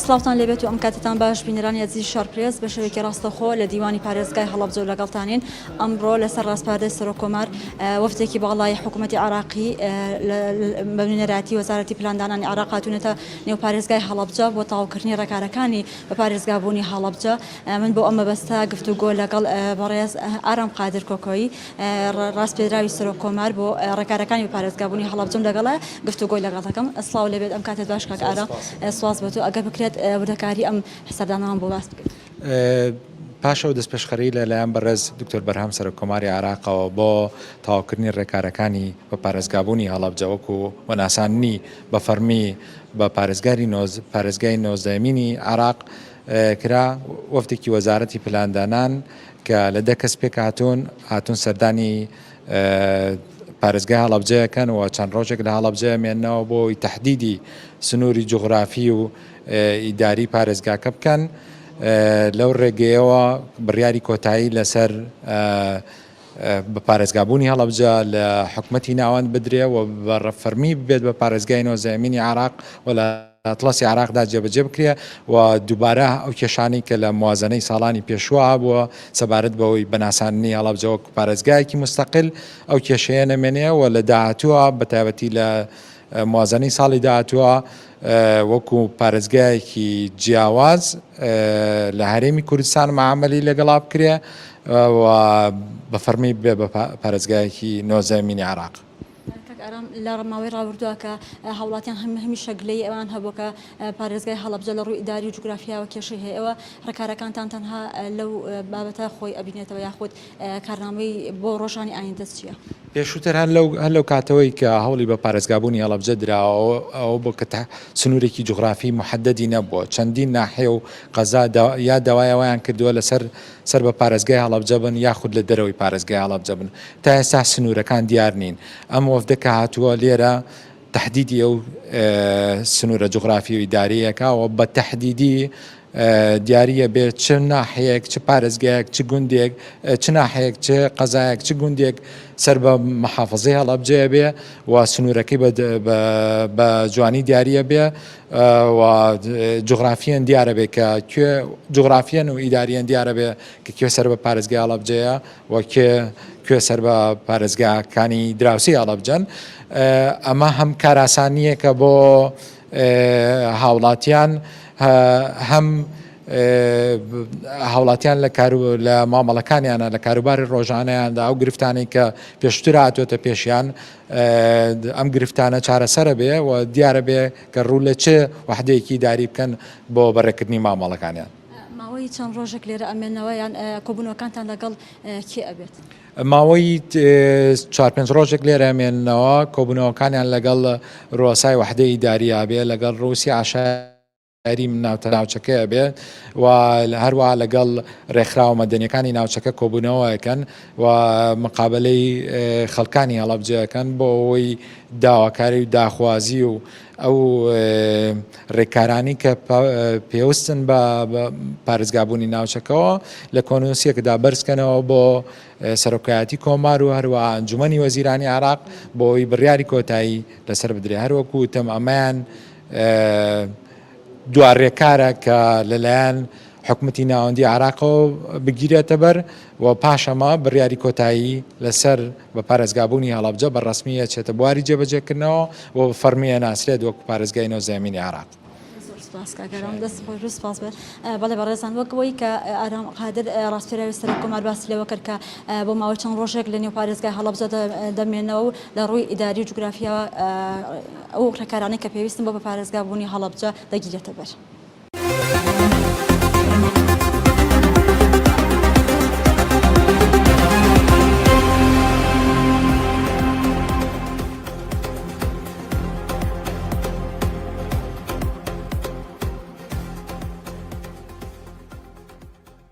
سلااوان لەبێت و ئەم کاتتان باش بینرانی عزیز شارپرێز بە شێوەیەکی ڕاستەخۆ لە دیوانی پارێزگای هەڵەبجە و لەگەڵتانین ئەمڕۆ لەسەر ڕاستپاردەی سەرۆکۆمار وەفتێکی باڵای حکوومەتی عراقی بە نوێنەراتی وەزارەتی پلاندانانی عراق هاتوونەتە نێو پارێزگای هەڵەبجە بۆ تاوکردنی ڕێکارەکانی بە پارێزگابوونی هەڵەبجە. من بۆ ئەمە بەستا گفتوگۆ لەگەڵ بەڕێز ئارام قادر کۆکۆیی ڕاستپێراوی سەرۆکۆمار بۆ ڕێکارەکانی بە پارێزگابوونی هەڵەبجەم لەگەڵە گفتوگۆی لەگەڵ دەکەم. ئەسڵاو لەبێت ئەم کاتت باش کاک ئارام سواز بۆ تۆ ئەگەر بکرێت وردەکاری ئەم حسابدانەوان بۆ باس بکەیت. پاشە و دەستپێشخەری لەلایەن بەڕێز دکتۆر بەرهام سەرۆکۆماری عراقەوە بۆ تاواکردنی ڕێکارەکانی بە پارێزگابوونی هەڵەبجە وەکو وەناساندنی بە فەرمی بە پارێزگای نۆزدەهەمینی عراق کرا. وەفتێکی وەزارەتی پلاندانان کە لە 10 کەس پێک هاتوون سەردانی پارێزگای هەڵەبجەیەکەن و چەند ڕۆژێک لە هەڵەبجە مێننەوە بۆی تەحدیدی سنووری جوغرافی و ئیداری پارێزگاکە بکەن. لەو ڕێگەیەوە بڕیاری کۆتایی لەسەر بە پارێزگابوونی هەڵەبجە لە حکوومەتی ناوەند بدرێ و بە ڕەفەرمی ببێت بە پارێزگای نۆزدەهەمینی عراق و لە ئەتڵەسی عراقدا جێبەجێ بکرێ و دووبارە ئەو کێشانەی کە لە موازنەی ساڵانی پێشوە بووە سەبارەت بەوەی بەناساندنی هەڵەبجە وەکو پارێزگایەکی مستەقل ئەو کێشەیە نەمێنێ و لە داهاتووە بەتایبەتی لە موازنەی ساڵی داهاتووە وەکو پارێزگایەکی جیاواز لە هەرێمی کوردستان مەعامەلی لەگەڵا بکرێ و بە فەرمی بێ بە پارێزگایەکی نۆزدەهەمینی عراق. ئارام لە ڕماوەی ڕابردووە کە هاوڵاتیان هەمیشە گلەی ئەوان هەبوو کە پارێزگای هەڵەبجە لە ڕووی ئیداری و جوگرافیاوە کێشەی هەیە. ئەوە ڕێکارەکانتان تەنها لەو بابەتە خۆی ئەبینێتەوە یاخود کارنامەی بۆ ڕۆژانی ئایندە چییە؟ پێشووتر هەر لەو کاتەوەی کە هەوڵی بە پارێزگابوونی هەڵەبجە دراوە ئەوە بۆ کە سنوورێکی جوغرافی محددی نەبووە. چەندین ناحێ و قەزا یا داوایەوەیان کردووە لەسەر بە پارێزگای هەڵەبجە بن یاخود لە دەرەوەی پارێزگای هەڵەبجە بن. تا ئێستا سنوورەکان دیار نین. ئەم وەفدە کە هاتووە لێرە تەحدیدی ئەو سنوورە جوغرافی و ئیداریەکەوە بە تەحدیدی دیاریە بێت چ ناحەیەک چ پارێزگایەک چ گوندێک چ ناحەیەک چ قەزایەک چ گوندێک سەر بە محافظەی هەڵەبجەیە بێ و سنوورەکەی بە جوانی دیاریە بێ و جوغرافیەن دیارە بێ کە کوێ جوغرافیەن و ئیداریەن دیارە بێ کە کوێ سەر بە پارێزگای هەڵەبجەیە و کوێ سەر بە پارێزگاکانی دراوسی هەڵەبجەن. ئەمە هەم کاراسانیەکە بۆ هاوڵاتیان هەم هاوڵاتیان لە مامەڵەکانیانە لە کاروباری ڕۆژانەیاندا ئەو گرفتانەی کە پێشتر هاتوۆتە پێشیان ئەم گرفتانە چارەسەرە بێ و دیارە بێ کە ڕوو لە چه وحدەیەکی داری بکەن بۆ بەڕێکردنی مامەڵەکانیان. ماوەی چەند ڕۆژێک لێرە ئەمێنەوەیان کۆبوونەوەکانتان لەگەڵ کێ ئەبێت؟ ماوەی 4-5 ڕۆژێک لێرە ئەمێننەوە کۆبوونەوەکانیان لەگەڵ ڕۆسای وحدەی ئیداریە بێ لەگەڵ ڕووسی عاشاری ناوچەکەیە بێ و هەروە لەگەڵ ڕێکخراوە مەدەنیەکانی ناوچەکە کۆبوونەوەیەکەن و مقابلەی خەڵکانی هەڵەبجەکەن بۆ ئەوەی داواکاری و داخوازی و ئەو ڕێکارانی کە پێویستن بە پارێزگابوونی ناوچەکەەوە لە کۆنووسیەکەدا بەرزکەنەوە بۆ سەرۆکایەتی کۆمار و هەروە ئەنجومەنی وەزیرانی عراق بۆی بڕیاری کۆتایی لەسەر بدرێ. هەروەکو وتم ئەمەیان دوارڕێکارە کە لەلایەن حکوومەتی ناوەندی عراقەوە بگیرێتە بەر و پاشەمە بڕیاری کۆتایی لەسەر بە پارێزگابوونی هەڵەبجە بە ڕسمیە چێتە بواری جێبەجێکردنەوە و فەرمیە ناسرێت وەکو پارێزگای نۆزدەهەمینی عراق. بەڵێ بەڕێزان وەکەوەی کە ئارام قادر ڕاستپێراوی سەرۆکۆمار باسی لەوە کرد کە بۆ ماوەی چەند ڕۆژێک لە نێو پارێزگای هەڵەبجە دەمێنەوە و لە ڕووی ئیداری و جوگرافیاوە ئەو ڕێکارانەی کە پێویستن بۆ بە پارێزگابوونی هەڵەبجە دەگیرێتە بەر.